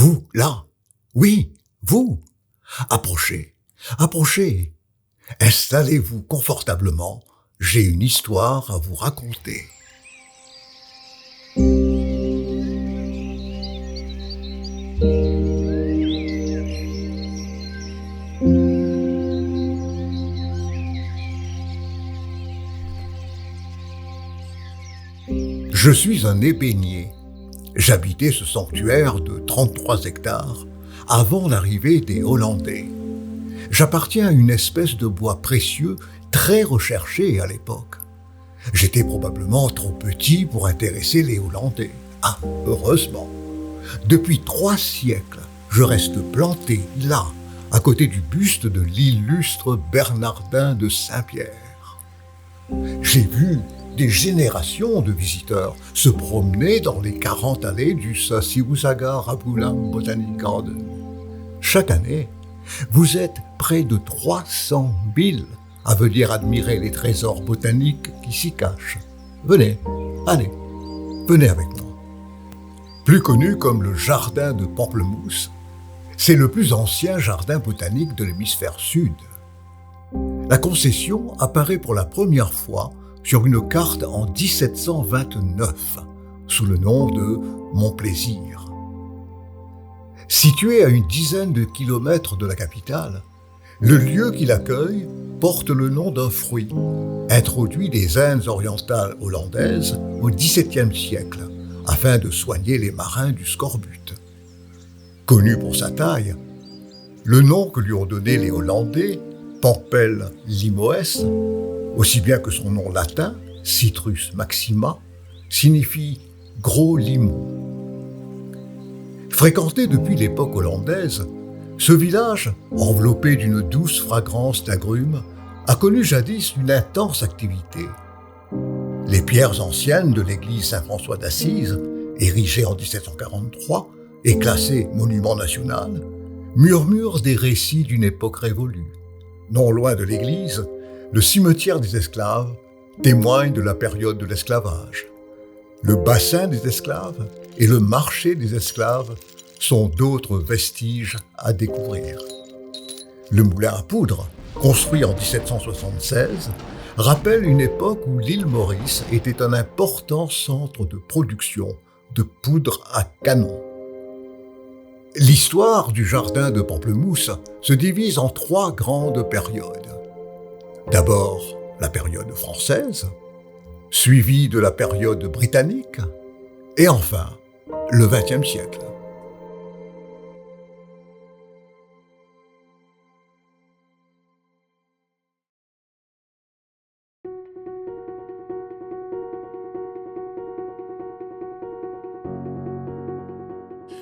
Vous, là. Oui, vous. Approchez, approchez. Installez-vous confortablement. J'ai une histoire à vous raconter. Je suis un ébénier. J'habitais ce sanctuaire de 33 hectares avant l'arrivée des Hollandais. J'appartiens à une espèce de bois précieux très recherché à l'époque. J'étais probablement trop petit pour intéresser les Hollandais. Ah, heureusement. Depuis 3 siècles, je reste planté là, à côté du buste de l'illustre Bernardin de Saint-Pierre. J'ai vu des générations de visiteurs se promener dans les 40 allées du Sasiusaga Rabulam Botanic Garden. Chaque année, vous êtes près de 300 000 à venir admirer les trésors botaniques qui s'y cachent. Venez, allez, venez avec moi. Plus connu comme le jardin de Pamplemousse, c'est le plus ancien jardin botanique de l'hémisphère sud. La concession apparaît pour la première fois sur une carte en 1729, sous le nom de Montplaisir. Situé à une dizaine de kilomètres de la capitale, le lieu qui l'accueille porte le nom d'un fruit, introduit des Indes orientales hollandaises au XVIIe siècle, afin de soigner les marins du scorbut. Connu pour sa taille, le nom que lui ont donné les Hollandais, Pampel limoes, aussi bien que son nom latin, Citrus maxima, signifie gros limon. Fréquenté depuis l'époque hollandaise, ce village, enveloppé d'une douce fragrance d'agrumes, a connu jadis une intense activité. Les pierres anciennes de l'église Saint-François d'Assise, érigée en 1743 et classée monument national, murmurent des récits d'une époque révolue. Non loin de l'église, le cimetière des esclaves témoigne de la période de l'esclavage. Le bassin des esclaves et le marché des esclaves sont d'autres vestiges à découvrir. Le moulin à poudre, construit en 1776, rappelle une époque où l'île Maurice était un important centre de production de poudre à canon. L'histoire du jardin de Pamplemousse se divise en 3 grandes périodes. D'abord, la période française, suivie de la période britannique, et enfin, le XXe siècle.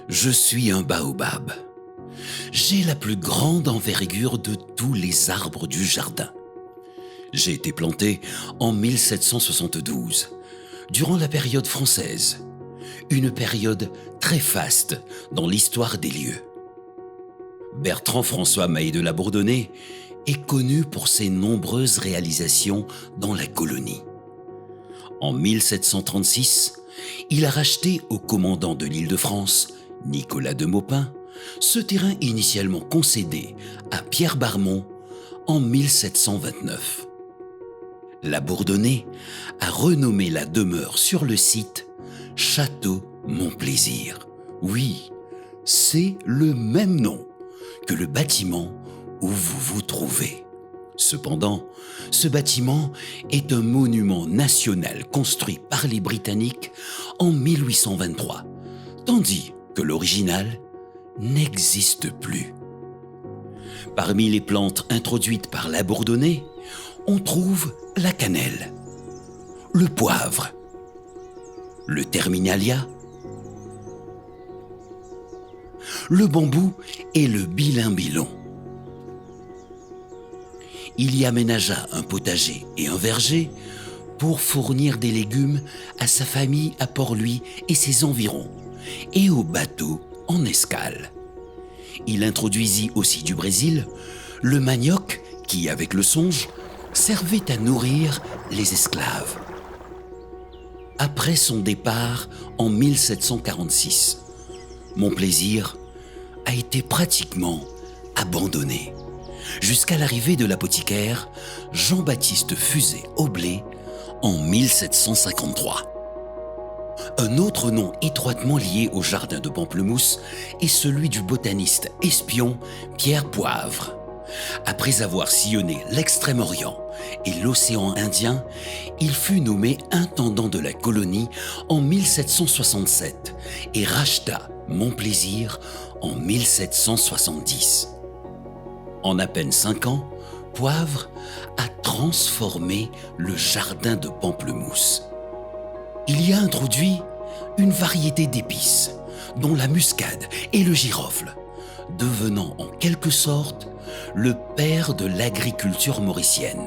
Je suis un baobab. J'ai la plus grande envergure de tous les arbres du jardin. J'ai été planté en 1772, durant la période française, une période très faste dans l'histoire des lieux. Bertrand-François Maé de la Bourdonnais est connu pour ses nombreuses réalisations dans la colonie. En 1736, il a racheté au commandant de l'Île-de-France, Nicolas de Maupin, ce terrain initialement concédé à Pierre Barmont en 1729. La Bourdonnais a renommé la demeure sur le site Château Montplaisir. Oui, c'est le même nom que le bâtiment où vous vous trouvez. Cependant, ce bâtiment est un monument national construit par les Britanniques en 1823, tandis que l'original n'existe plus. Parmi les plantes introduites par la Bourdonnais, on trouve la cannelle, le poivre, le terminalia, le bambou et le bilimbilon. Il y aménagea un potager et un verger pour fournir des légumes à sa famille à Port-Louis et ses environs, et aux bateaux en escale. Il introduisit aussi du Brésil le manioc qui, avec le songe, servait à nourrir les esclaves. Après son départ en 1746, Montplaisir a été pratiquement abandonné, jusqu'à l'arrivée de l'apothicaire Jean-Baptiste Fuzet-Aublé en 1753. Un autre nom étroitement lié au jardin de Pamplemousse est celui du botaniste espion Pierre Poivre. Après avoir sillonné l'Extrême-Orient et l'océan Indien, il fut nommé intendant de la colonie en 1767 et racheta Montplaisir en 1770. En à peine 5 ans, Poivre a transformé le jardin de Pamplemousse. Il y a introduit une variété d'épices, dont la muscade et le girofle, devenant en quelque sorte le père de l'agriculture mauricienne.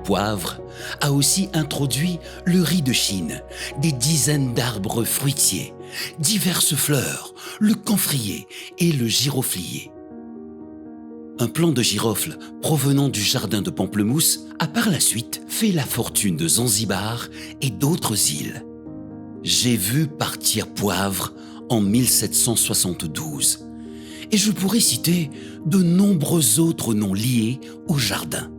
Poivre a aussi introduit le riz de Chine, des dizaines d'arbres fruitiers, diverses fleurs, le camphrier et le giroflier. Un plant de girofle provenant du jardin de Pamplemousse a par la suite fait la fortune de Zanzibar et d'autres îles. J'ai vu partir Poivre en 1772 et je pourrais citer de nombreux autres noms liés au jardin.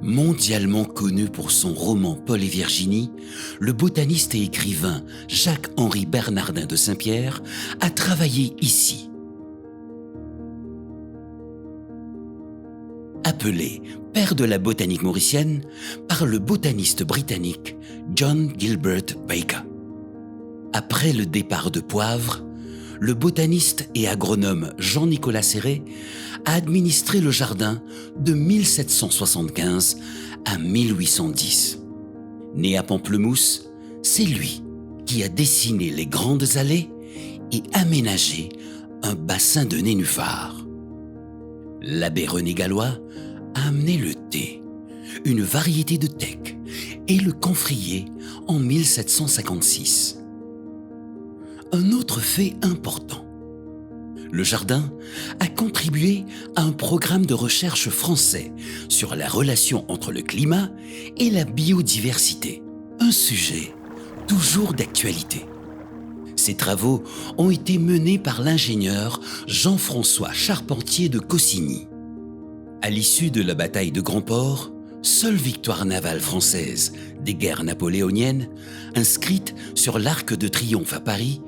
Mondialement connu pour son roman Paul et Virginie, le botaniste et écrivain Jacques-Henri Bernardin de Saint-Pierre a travaillé ici. Appelé père de la botanique mauricienne par le botaniste britannique John Gilbert Baker. Après le départ de Poivre, le botaniste et agronome Jean-Nicolas Serret a administré le jardin de 1775 à 1810. Né à Pamplemousse, c'est lui qui a dessiné les grandes allées et aménagé un bassin de nénuphars. L'abbé René Gallois a amené le thé, une variété de teck, et le camphrier en 1756. Un autre fait important. Le jardin a contribué à un programme de recherche français sur la relation entre le climat et la biodiversité, un sujet toujours d'actualité. Ces travaux ont été menés par l'ingénieur Jean-François Charpentier de Cossigny. À l'issue de la bataille de Grand-Port, seule victoire navale française des guerres napoléoniennes, inscrite sur l'Arc de Triomphe à Paris,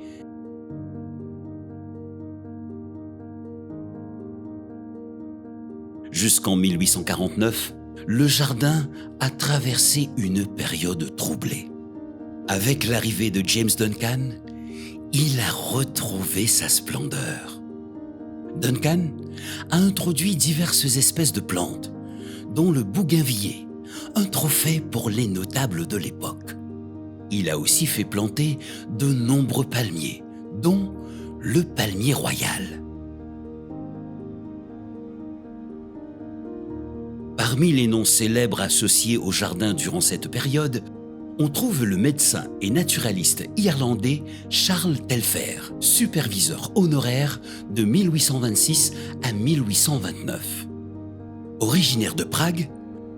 jusqu'en 1849, le jardin a traversé une période troublée. Avec l'arrivée de James Duncan, il a retrouvé sa splendeur. Duncan a introduit diverses espèces de plantes, dont le bougainvillier, un trophée pour les notables de l'époque. Il a aussi fait planter de nombreux palmiers, dont le palmier royal. Parmi les noms célèbres associés au jardin durant cette période, on trouve le médecin et naturaliste irlandais Charles Telfair, superviseur honoraire de 1826 à 1829. Originaire de Prague,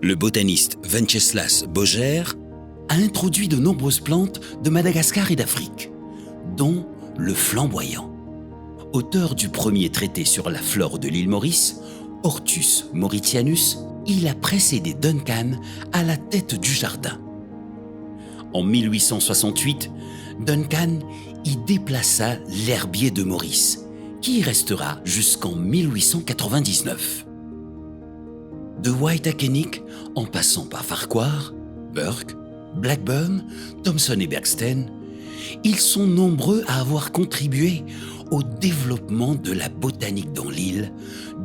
le botaniste Venceslas Boger a introduit de nombreuses plantes de Madagascar et d'Afrique, dont le flamboyant. Auteur du premier traité sur la flore de l'île Maurice, Hortus Mauritianus, il a précédé Duncan à la tête du jardin. En 1868, Duncan y déplaça l'herbier de Maurice, qui y restera jusqu'en 1899. De Waitakere en passant par Farquhar, Burke, Blackburn, Thomson et Bergsten, ils sont nombreux à avoir contribué au développement de la botanique dans l'île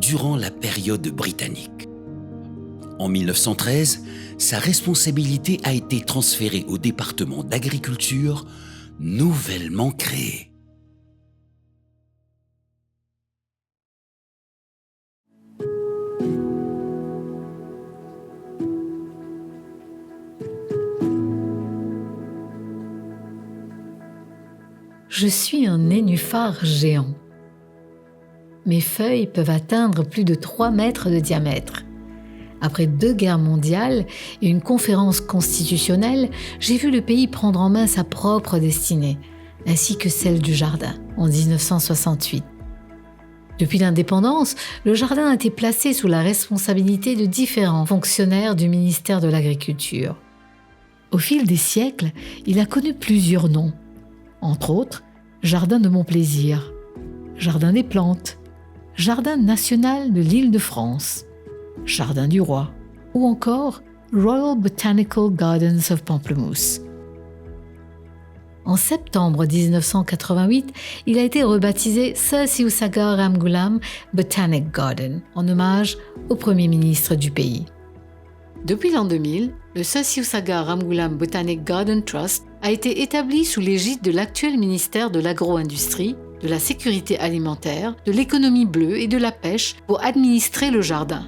durant la période britannique. En 1913, sa responsabilité a été transférée au département d'agriculture nouvellement créé. Je suis un nénuphar géant. Mes feuilles peuvent atteindre plus de 3 mètres de diamètre, Après 2 guerres mondiales et une conférence constitutionnelle, j'ai vu le pays prendre en main sa propre destinée, ainsi que celle du jardin, en 1968. Depuis l'indépendance, le jardin a été placé sous la responsabilité de différents fonctionnaires du ministère de l'Agriculture. Au fil des siècles, il a connu plusieurs noms. Entre autres, Jardin de Mon-Plaisir, Jardin des Plantes, Jardin national de l'Île-de-France, Jardin du Roi, ou encore Royal Botanical Gardens of Pamplemousse. En septembre 1988, il a été rebaptisé Sir Siusaga Ramgoolam Botanic Garden, en hommage au Premier ministre du pays. Depuis l'an 2000, le Sir Siusaga Ramgoolam Botanic Garden Trust a été établi sous l'égide de l'actuel ministère de l'Agro-Industrie, de la Sécurité alimentaire, de l'économie bleue et de la pêche pour administrer le jardin.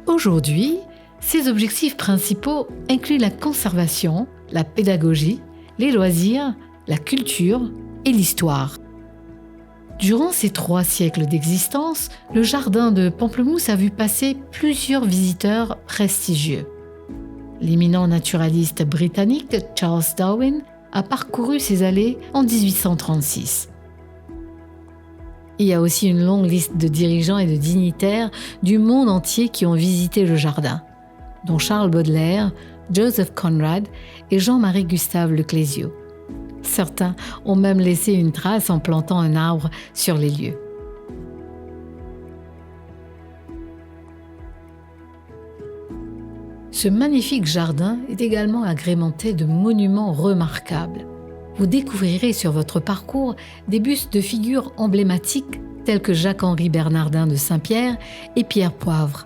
Aujourd'hui, ses objectifs principaux incluent la conservation, la pédagogie, les loisirs, la culture et l'histoire. Durant ces 3 siècles d'existence, le jardin de Pamplemousse a vu passer plusieurs visiteurs prestigieux. L'éminent naturaliste britannique Charles Darwin a parcouru ses allées en 1836. Il y a aussi une longue liste de dirigeants et de dignitaires du monde entier qui ont visité le jardin, dont Charles Baudelaire, Joseph Conrad et Jean-Marie Gustave Leclésio. Certains ont même laissé une trace en plantant un arbre sur les lieux. Ce magnifique jardin est également agrémenté de monuments remarquables. Vous découvrirez sur votre parcours des bustes de figures emblématiques tels que Jacques-Henri Bernardin de Saint-Pierre et Pierre Poivre.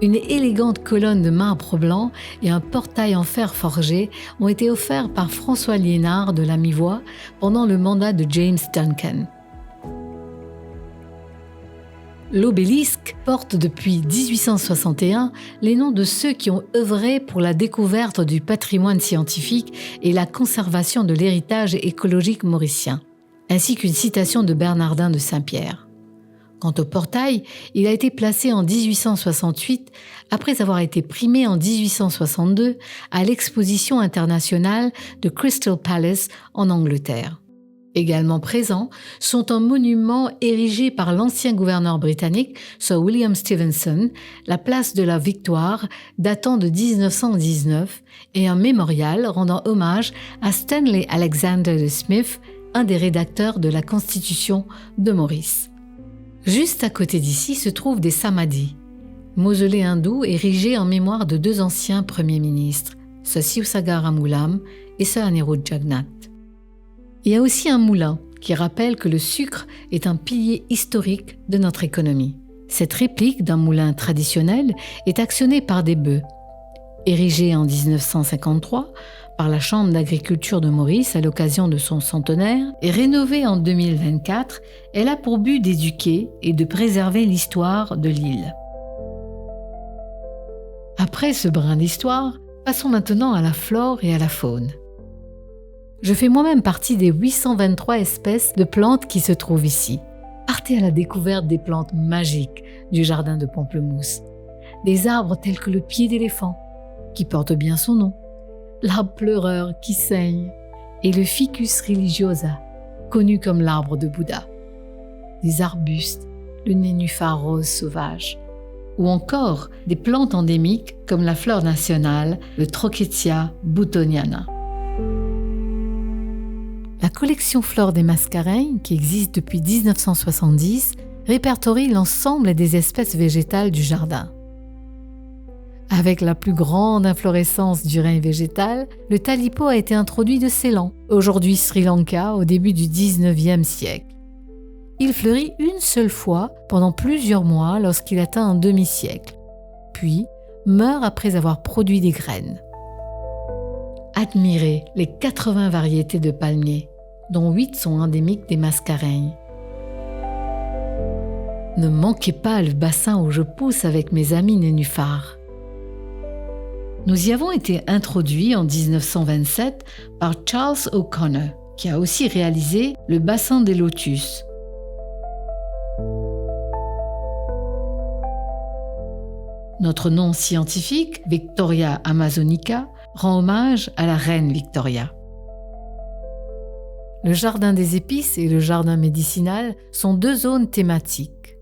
Une élégante colonne de marbre blanc et un portail en fer forgé ont été offerts par François Liénard de la Mivoie pendant le mandat de James Duncan. L'obélisque porte depuis 1861 les noms de ceux qui ont œuvré pour la découverte du patrimoine scientifique et la conservation de l'héritage écologique mauricien, ainsi qu'une citation de Bernardin de Saint-Pierre. Quant au portail, il a été placé en 1868 après avoir été primé en 1862 à l'exposition internationale de Crystal Palace en Angleterre. Également présents sont un monument érigé par l'ancien gouverneur britannique Sir William Stevenson, la place de la Victoire datant de 1919 et un mémorial rendant hommage à Stanley Alexander de Smith, un des rédacteurs de la Constitution de Maurice. Juste à côté d'ici se trouvent des samadhis, mausolées hindous érigés en mémoire de 2 anciens premiers ministres, Sir Siusaga Ramgoolam et Sir Anirudh Jagannath. Il y a aussi un moulin qui rappelle que le sucre est un pilier historique de notre économie. Cette réplique d'un moulin traditionnel est actionnée par des bœufs. Érigée en 1953 par la Chambre d'agriculture de Maurice à l'occasion de son centenaire et rénovée en 2024, elle a pour but d'éduquer et de préserver l'histoire de l'île. Après ce brin d'histoire, passons maintenant à la flore et à la faune. Je fais moi-même partie des 823 espèces de plantes qui se trouvent ici. Partez à la découverte des plantes magiques du jardin de Pamplemousse. Des arbres tels que le pied d'éléphant, qui porte bien son nom, l'arbre pleureur qui saigne, et le Ficus religiosa, connu comme l'arbre de Bouddha. Des arbustes, le nénuphar rose sauvage, ou encore des plantes endémiques comme la fleur nationale, le Trochetia boutoniana. La collection Flore des Mascareignes, qui existe depuis 1970, répertorie l'ensemble des espèces végétales du jardin. Avec la plus grande inflorescence du règne végétal, le talipo a été introduit de Ceylan, aujourd'hui Sri Lanka, au début du XIXe siècle. Il fleurit une seule fois pendant plusieurs mois lorsqu'il atteint un demi-siècle, puis meurt après avoir produit des graines. Admirez les 80 variétés de palmiers, dont 8 sont endémiques des Mascareignes. Ne manquez pas le bassin où je pousse avec mes amis nénuphars. Nous y avons été introduits en 1927 par Charles O'Connor, qui a aussi réalisé le bassin des lotus. Notre nom scientifique, Victoria amazonica, rend hommage à la reine Victoria. Le jardin des épices et le jardin médicinal sont deux zones thématiques.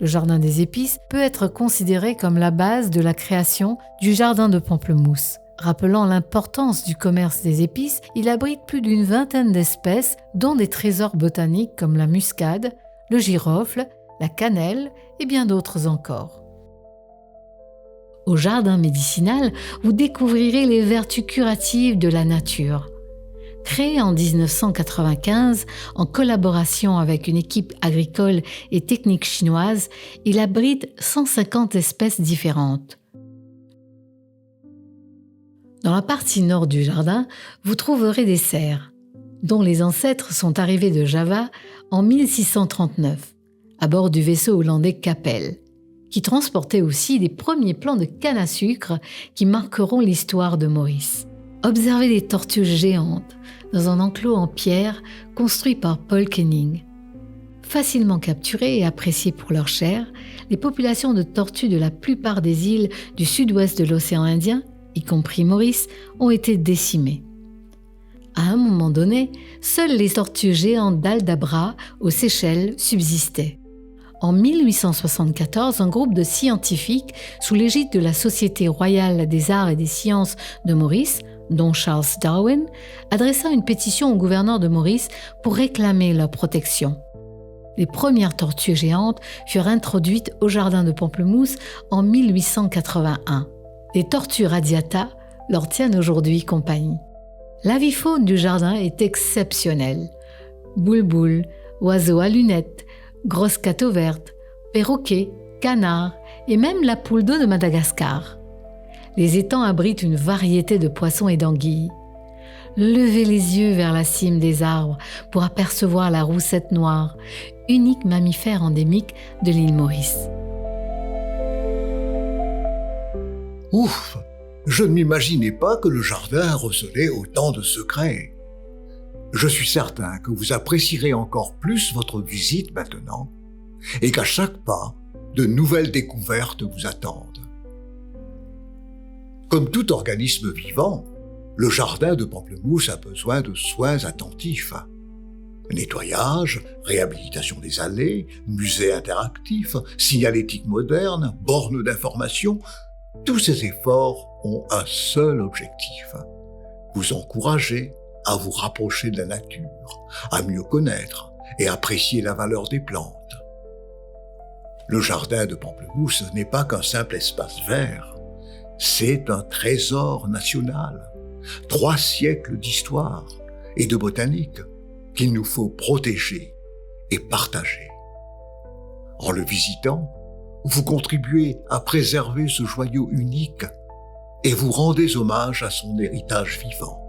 Le jardin des épices peut être considéré comme la base de la création du jardin de Pamplemousse. Rappelant l'importance du commerce des épices, il abrite plus d'une vingtaine d'espèces, dont des trésors botaniques comme la muscade, le girofle, la cannelle et bien d'autres encore. Au jardin médicinal, vous découvrirez les vertus curatives de la nature. Créé en 1995 en collaboration avec une équipe agricole et technique chinoise, il abrite 150 espèces différentes. Dans la partie nord du jardin, vous trouverez des cerfs, dont les ancêtres sont arrivés de Java en 1639, à bord du vaisseau hollandais Capel, qui transportait aussi les premiers plants de canne à sucre qui marqueront l'histoire de Maurice. Observez les tortues géantes dans un enclos en pierre construit par Paul Kenning. Facilement capturées et appréciées pour leur chair, les populations de tortues de la plupart des îles du sud-ouest de l'océan Indien, y compris Maurice, ont été décimées. À un moment donné, seules les tortues géantes d'Aldabra, aux Seychelles, subsistaient. En 1874, un groupe de scientifiques, sous l'égide de la Société royale des arts et des sciences de Maurice, dont Charles Darwin, adressa une pétition au gouverneur de Maurice pour réclamer leur protection. Les premières tortues géantes furent introduites au jardin de Pamplemousse en 1881. Les tortues radiata leur tiennent aujourd'hui compagnie. L'avifaune du jardin est exceptionnelle. Bouleboule, oiseaux à lunettes, grosses cateaux vertes, perroquets, canards et même la poule d'eau de Madagascar. Les étangs abritent une variété de poissons et d'anguilles. Levez les yeux vers la cime des arbres pour apercevoir la roussette noire, unique mammifère endémique de l'île Maurice. Ouf! Je ne m'imaginais pas que le jardin recelait autant de secrets. Je suis certain que vous apprécierez encore plus votre visite maintenant et qu'à chaque pas, de nouvelles découvertes vous attendent. Comme tout organisme vivant, le jardin de Pamplemousse a besoin de soins attentifs. Nettoyage, réhabilitation des allées, musée interactif, signalétique moderne, bornes d'information, tous ces efforts ont un seul objectif: vous encourager à vous rapprocher de la nature, à mieux connaître et apprécier la valeur des plantes. Le jardin de Pamplemousse n'est pas qu'un simple espace vert, c'est un trésor national, 3 siècles d'histoire et de botanique qu'il nous faut protéger et partager. En le visitant, vous contribuez à préserver ce joyau unique et vous rendez hommage à son héritage vivant.